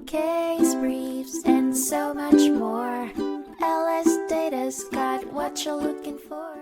case briefs, and so much more. LSData's got what you're looking for.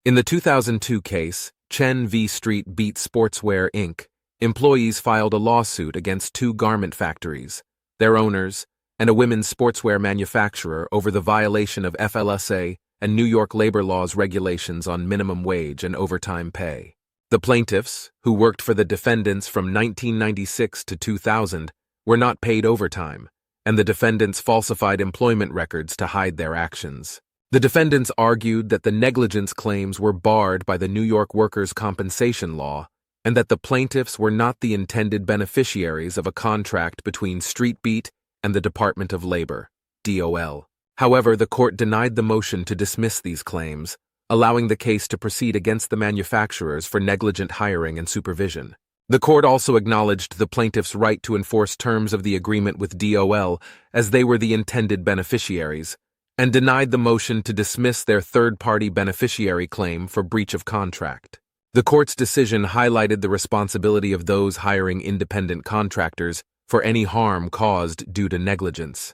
In the 2002 case, Chen v. Street Beat Sportswear, Inc., employees filed a lawsuit against two garment factories, their owners, and a women's sportswear manufacturer over the violation of FLSA and New York labor law's regulations on minimum wage and overtime pay. The plaintiffs, who worked for the defendants from 1996 to 2000, were not paid overtime, and the defendants falsified employment records to hide their actions. The defendants argued that the negligence claims were barred by the New York workers' compensation law and that the plaintiffs were not the intended beneficiaries of a contract between Street Beat and the Department of Labor, DOL. However, the court denied the motion to dismiss these claims, allowing the case to proceed against the manufacturers for negligent hiring and supervision. The court also acknowledged the plaintiffs' right to enforce terms of the agreement with DOL as they were the intended beneficiaries, and denied the motion to dismiss their third-party beneficiary claim for breach of contract. The court's decision highlighted the responsibility of those hiring independent contractors for any harm caused due to negligence.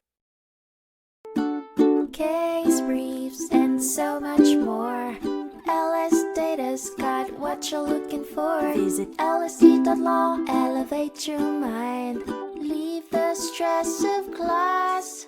Case briefs, and so much more. LSData's got what you're looking for. Visit lsd.law, elevate your mind. Leave the stress of class.